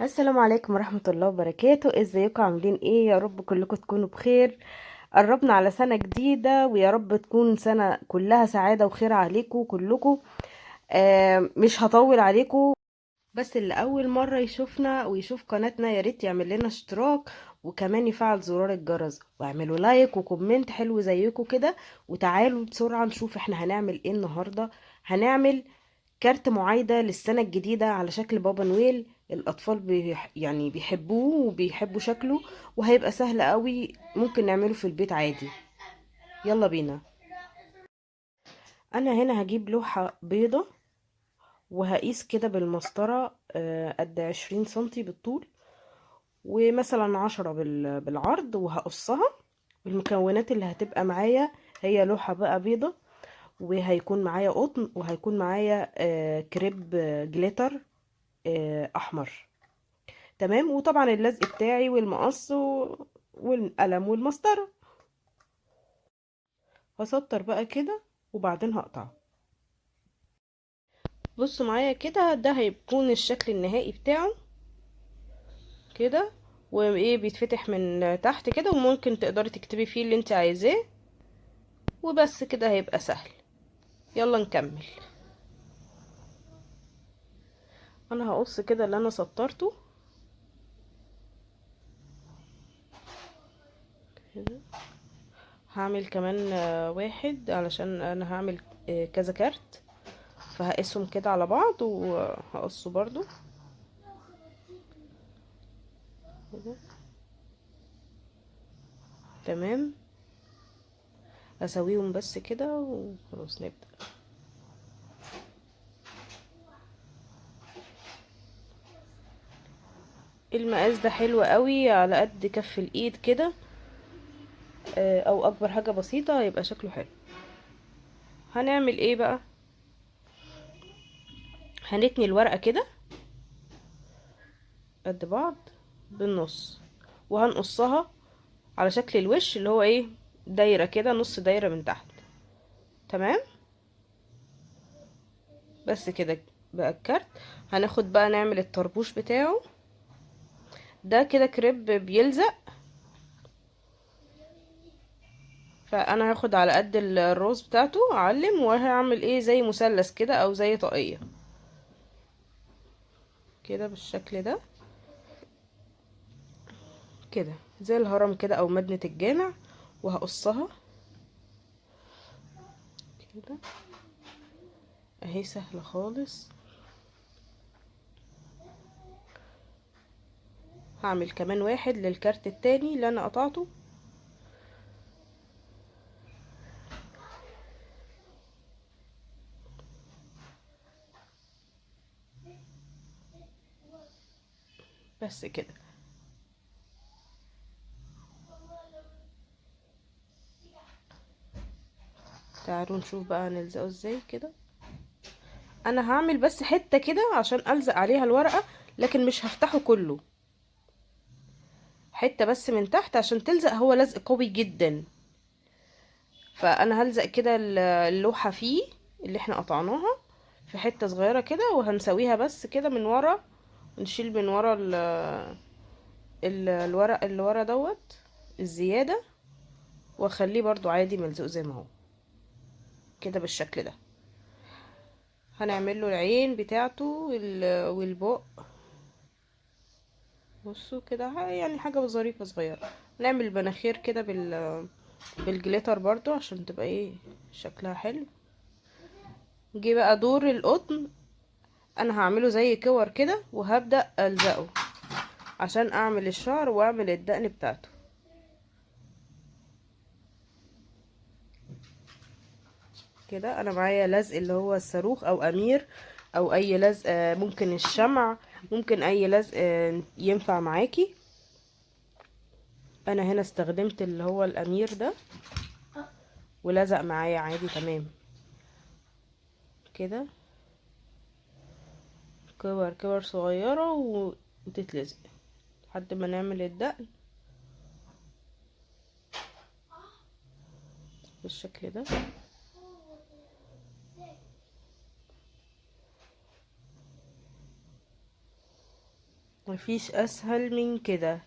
السلام عليكم ورحمة الله وبركاته. ازيكم عاملين ايه؟ يا رب كلكم تكونوا بخير. قربنا على سنة جديدة، ويا رب تكون سنة كلها سعادة وخير عليكم كلكم. مش هطول عليكم، بس اللي أول مرة يشوفنا ويشوف قناتنا يا ريت يعمل لنا اشتراك، وكمان يفعل زرار الجرس، واعملوا لايك وكومنت حلو زيكم كده. وتعالوا بسرعة نشوف احنا هنعمل ايه النهاردة. هنعمل كارت معايدة للسنة الجديدة على شكل بابا نويل. الأطفال يعني بيحبوه وبيحبوا شكله، وهيبقى سهل قوي، ممكن نعمله في البيت عادي. يلا بينا. أنا هنا هجيب لوحة بيضة، وهقيس كده بالمسطرة قد 20 سنتي بالطول، ومثلا 10 بالعرض، وهقصها. المكونات اللي هتبقى معايا هي لوحة بقى بيضة، وهيكون معايا قطن، وهيكون معايا كريب جليتر أحمر. تمام. وطبعا اللزق بتاعي والمقص والقلم والمسطرة. هسطر بقى كده وبعدين هقطع. بصوا معايا كده، ده هيكون الشكل النهائي بتاعه كده. وايه، بيتفتح من تحت كده، وممكن تقدري تكتبي فيه اللي انت عايزاه، وبس كده هيبقى سهل. يلا نكمل. انا هقص كده اللي انا سطرته كده. هعمل كمان واحد، علشان انا هعمل كذا كارت، فهقسهم كده على بعض وهقصه برضو كده. تمام. اسويهم بس كده وخلاص نبدأ. المقاس ده حلو قوي، على قد كف الايد كده، او اكبر حاجة بسيطة هيبقى شكله حلو. هنعمل ايه بقى؟ هنتني الورقة كده قد بعض بالنص، وهنقصها على شكل الوش اللي هو ايه، دايرة كده، نص دايرة من تحت. تمام. بس كده بقى الكارت. هناخد بقى نعمل الطربوش بتاعه. ده كده كريب بيلزق، فانا هاخد على قد الروز بتاعته اعلم، وهعمل ايه زي مثلث كده او زي طاقية كده بالشكل ده، كده زي الهرم كده او مدنة الجامع. وهقصها كده اهي، سهلة خالص. هعمل كمان واحد للكارت التاني اللي انا قطعته. بس كده. تعالوا نشوف بقى هنلزقه ازاي كده. انا هعمل بس حتة كده عشان الزق عليها الورقة، لكن مش هفتحه كله، حتة بس من تحت عشان تلزق. هو لزق قوي جدا، فانا هلزق كده اللوحة فيه اللي احنا قطعناها في حتة صغيرة كده، وهنسويها بس كده من ورا، ونشيل من ورا الورق اللي ورا دوت الزيادة، واخليه برضو عادي ملزوق زي ما هو كده بالشكل ده. هنعمل له العين بتاعته والبق. بصوا كده، يعني حاجة ظريفة صغيرة. نعمل مناخير كده بالجليتر برضو عشان تبقى ايه شكلها حلو. جه بقى دور القطن. انا هعمله زي كور كده، وهبدأ الزقه عشان اعمل الشعر واعمل الدقن بتاعته كده. انا معايا لزق اللي هو الصاروخ او امير، او اي لزق، ممكن الشمع، ممكن اي لزق ينفع معاكي. انا هنا استخدمت اللي هو الامير ده، ولزق معايا عادي تمام كده. كور كور صغيرة وتتلزق لحد ما نعمل الدقن بالشكل ده. مفيش اسهل من كده،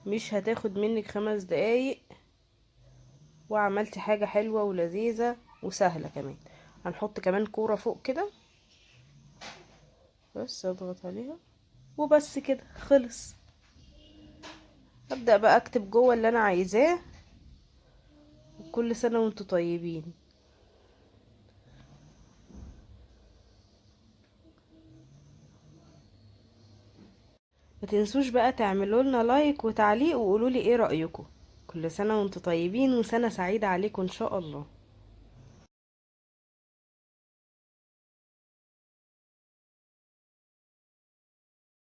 مش هتاخد منك 5 دقايق، وعملتي حاجة حلوة ولذيذة وسهلة كمان. هنحط كمان كورة فوق كده، بس اضغط عليها وبس كده خلص. ابدأ بقى اكتب جوه اللي انا عايزاه. كل سنة وانتوا طيبين. ما تنسوش بقى تعملوا لنا لايك وتعليق وقولوا لي ايه رأيكم. كل سنة وانتوا طيبين وسنة سعيدة عليكم ان شاء الله.